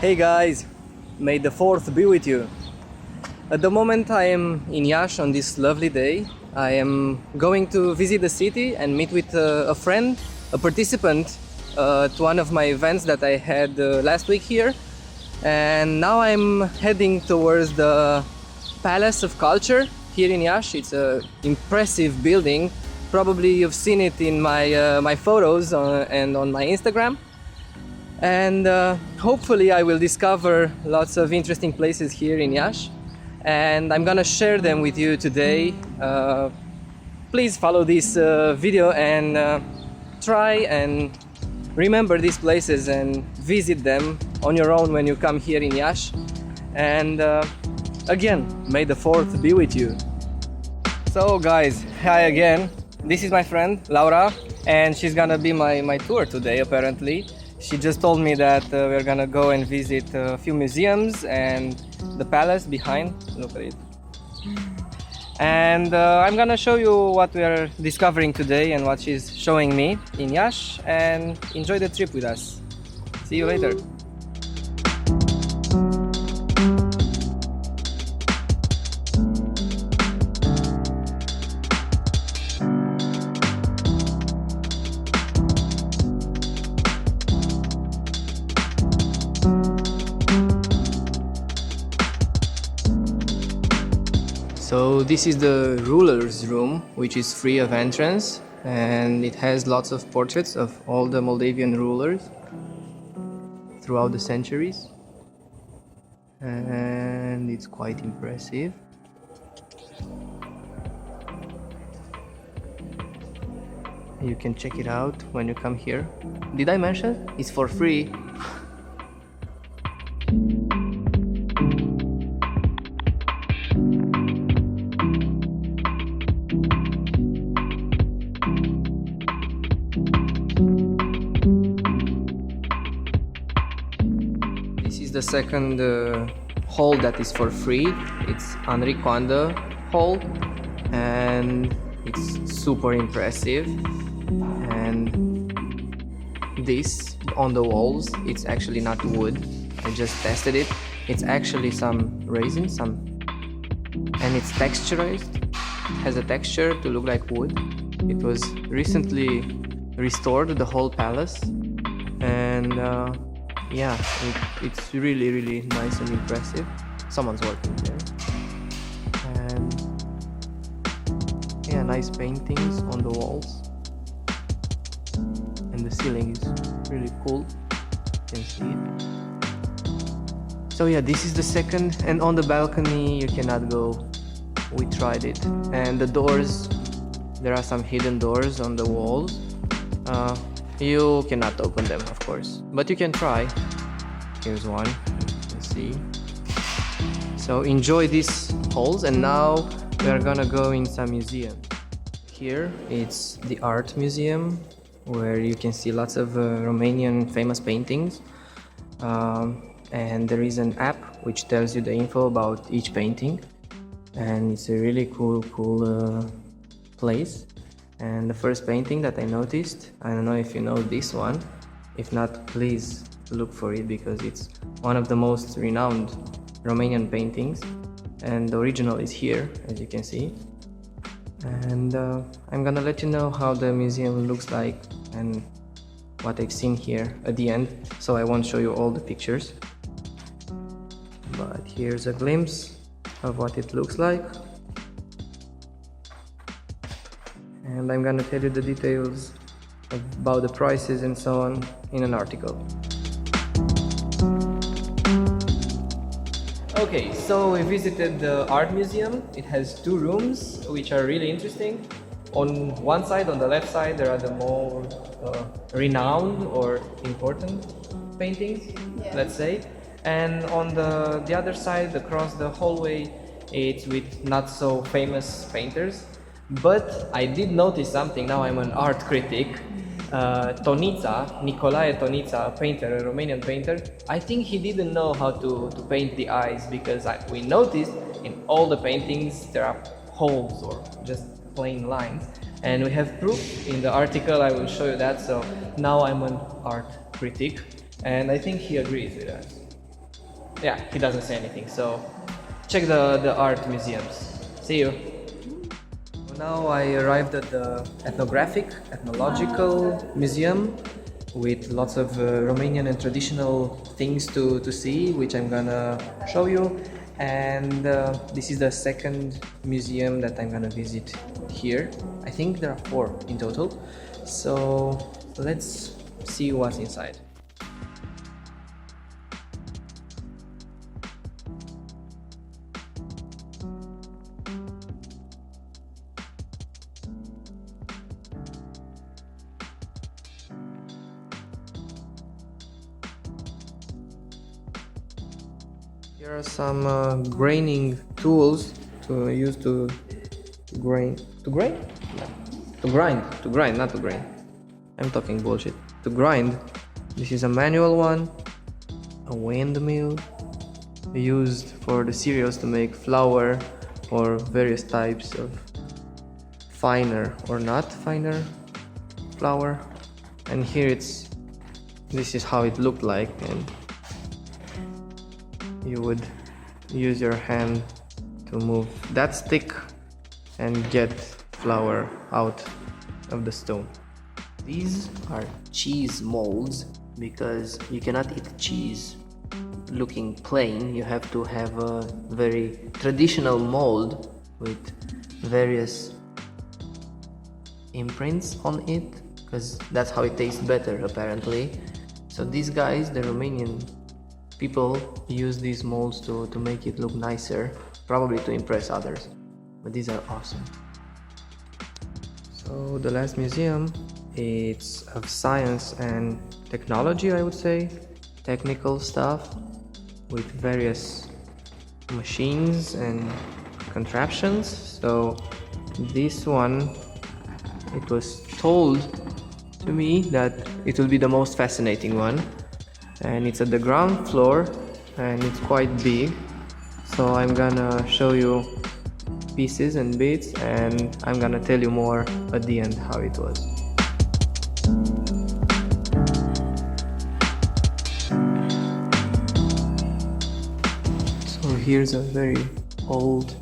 Hey guys, may the 4th be with you. At the moment I am in Iași on this lovely day. I am going to visit the city and meet with a friend, a participant to one of my events that I had last week here. And now I'm heading towards the Palace of Culture here in Iași. It's an impressive building. Probably you've seen it in my photos and on my Instagram. And hopefully I will discover lots of interesting places here in Iași, and I'm gonna share them with you today. Please follow this video and try and remember these places and visit them on your own when you come here in Iași. And again, may the 4th be with you. So guys, hi again. This is my friend Laura, and she's gonna be my tour today apparently. She just told me that we're gonna go and visit a few museums and the palace behind. Look at it. And I'm gonna show you what we're discovering today and what she's showing me in Iași, and enjoy the trip with us. See you later. So this is the ruler's room, which is free of entrance, and it has lots of portraits of all the Moldavian rulers throughout the centuries, and it's quite impressive. You can check it out when you come here. Did I mention? It's for free. This is the second hall that is for free. It's Henri Coandă hall, and it's super impressive. And this on the walls, it's actually not wood. I just tested it. It's actually some resin, and it's texturized. It has a texture to look like wood. It was recently restored, the whole palace, and yeah, it's really nice and impressive. Someone's working there. And yeah, nice paintings on the walls. And the ceiling is really cool. You can see it. So yeah, this is the second, and on the balcony you cannot go. We tried it. And the doors, there are some hidden doors on the walls. You cannot open them, of course, but you can try. Here's one, let's see. So enjoy these halls, and now we are gonna go in some museum. Here it's the art museum, where you can see lots of Romanian famous paintings. And there is an app which tells you the info about each painting, and it's a really cool place. And the first painting that I noticed, I don't know if you know this one. If not, please look for it, because it's one of the most renowned Romanian paintings, and the original is here, as you can see. And I'm gonna let you know how the museum looks like and what I've seen here at the end, so I won't show you all the pictures, but here's a glimpse of what it looks like. And I'm gonna tell you the details about the prices and so on in an article. Okay, so we visited the art museum. It has two rooms which are really interesting. On one side, on the left side, there are the more renowned or important paintings, let's say. And on the other side, across the hallway, it's with not so famous painters. But I did notice something. Now I'm an art critic. Nicolae Tonița, a painter, a Romanian painter, I think he didn't know how to paint the eyes, because we noticed in all the paintings there are holes or just plain lines, and we have proof in the article. I will show you that. So now I'm an art critic, and I think he agrees with us. yeah, he doesn't say anything. So check the art museums. See you. Now I arrived at the ethnological museum with lots of Romanian and traditional things to see, which I'm gonna show you. And this is the second museum that I'm gonna visit here. I think there are 4 in total. So let's see what's inside. Here are some graining tools to use to grind, not to grain. I'm talking bullshit. To grind. This is a manual one, a windmill used for the cereals to make flour or various types of finer or not finer flour. And here this is how it looked like, and you would use your hand to move that stick and get flour out of the stone. These are cheese molds because you cannot eat cheese looking plain. You have to have a very traditional mold with various imprints on it, because that's how it tastes better apparently. So these guys, the Romanian people, use these molds to make it look nicer, probably to impress others, but these are awesome. So the last museum, it's of science and technology, I would say, technical stuff with various machines and contraptions. So this one, it was told to me that it will be the most fascinating one, and it's at the ground floor and it's quite big. So I'm gonna show you pieces and bits, and I'm gonna tell you more at the end how it was. So here's a very old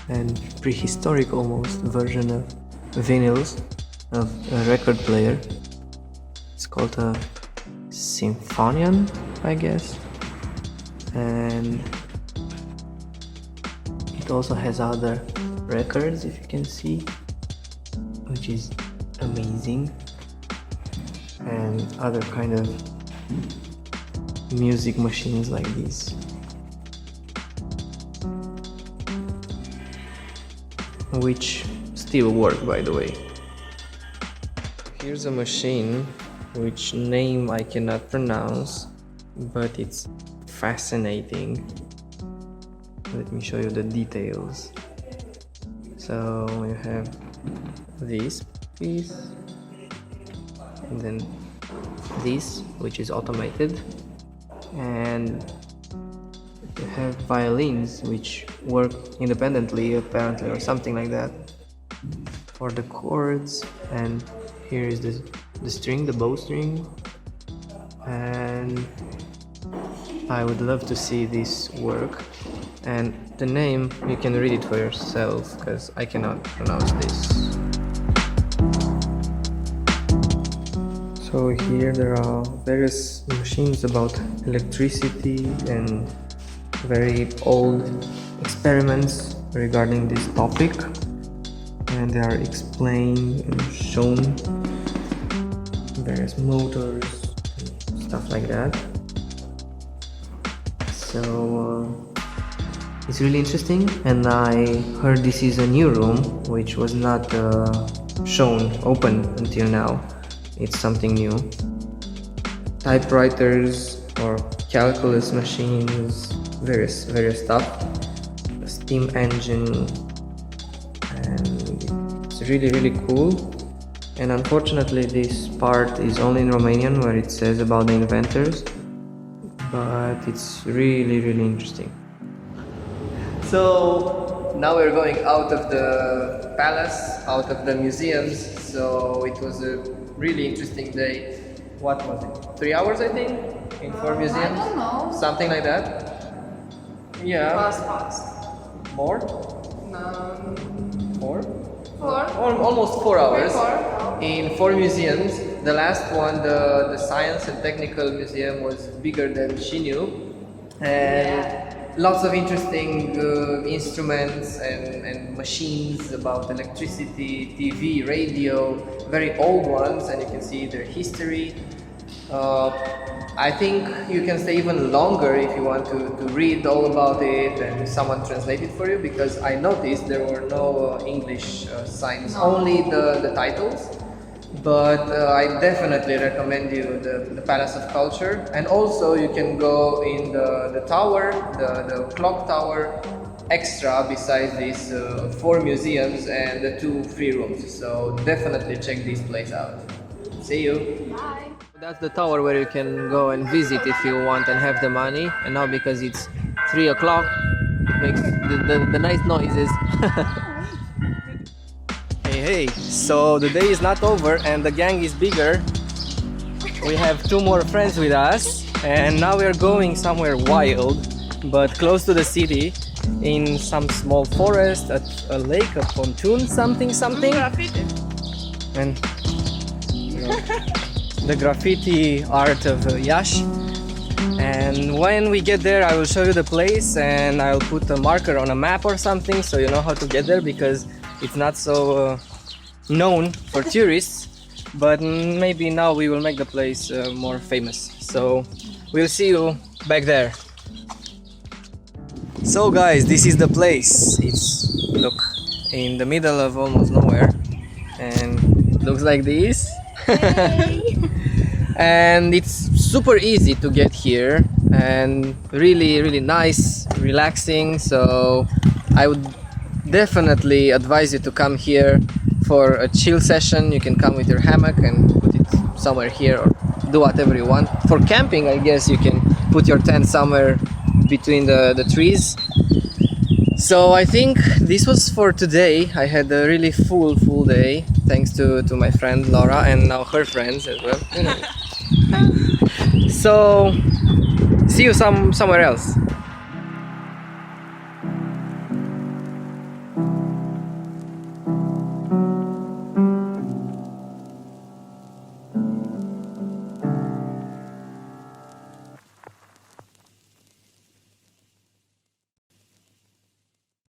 and prehistoric almost version of vinyls of a record player. It's called a Symphonian, I guess, and it also has other records, if you can see, which is amazing, and other kind of music machines like these, which still work, by the way. Here's a machine which name I cannot pronounce, but it's fascinating. Let me show you the details. So you have this piece, and then this, which is automated, and you have violins which work independently apparently, or something like that, for the chords. And here is the string, the bow string, and I would love to see this work. And the name, you can read it for yourself, because I cannot pronounce this. So here there are various machines about electricity and very old experiments regarding this topic, and they are explained and shown, various motors and stuff like that. So it's really interesting, and I heard this is a new room which was not shown open until now. It's something new. Typewriters or calculus machines, various stuff, a steam engine, and it's really cool. And unfortunately this part is only in Romanian, where it says about the inventors, but it's really interesting. So now we're going out of the palace, out of the museums. So it was a really interesting day. What was it? 3 hours, I think, in 4 museums? I don't know. Something like that. Yeah. Fast. More? No. 4? 4. Almost 4 hours. 4. In 4 museums. The last one, the Science and Technical Museum, was bigger than she knew. And lots of interesting instruments and machines about electricity, TV, radio, very old ones, and you can see their history. I think you can stay even longer if you want to read all about it and someone translate it for you, because I noticed there were no English signs, only the titles. But I definitely recommend you the Palace of Culture, and also you can go in the tower, the clock tower, extra besides these 4 museums and the 2 free rooms. So definitely check this place out. See you! Bye! That's the tower where you can go and visit if you want and have the money. And now because it's 3 o'clock, it makes the nice noises. Hey, so the day is not over and the gang is bigger. We have 2 more friends with us and now we are going somewhere wild, but close to the city, in some small forest, at a lake, a pontoon, something. And the graffiti art of Iași. And when we get there, I will show you the place and I'll put a marker on a map or something so you know how to get there, because it's not so known for tourists, but maybe now we will make the place more famous. So we'll see you back there. So guys, this is the place. It's, look, in the middle of almost nowhere, and it looks like this. And it's super easy to get here and really nice, relaxing. So I would definitely advise you to come here for a chill session. You can come with your hammock and put it somewhere here or do whatever you want. For camping, I guess you can put your tent somewhere between the trees. So I think this was for today. I had a really full day, thanks to my friend Laura and now her friends as well. So see you somewhere else.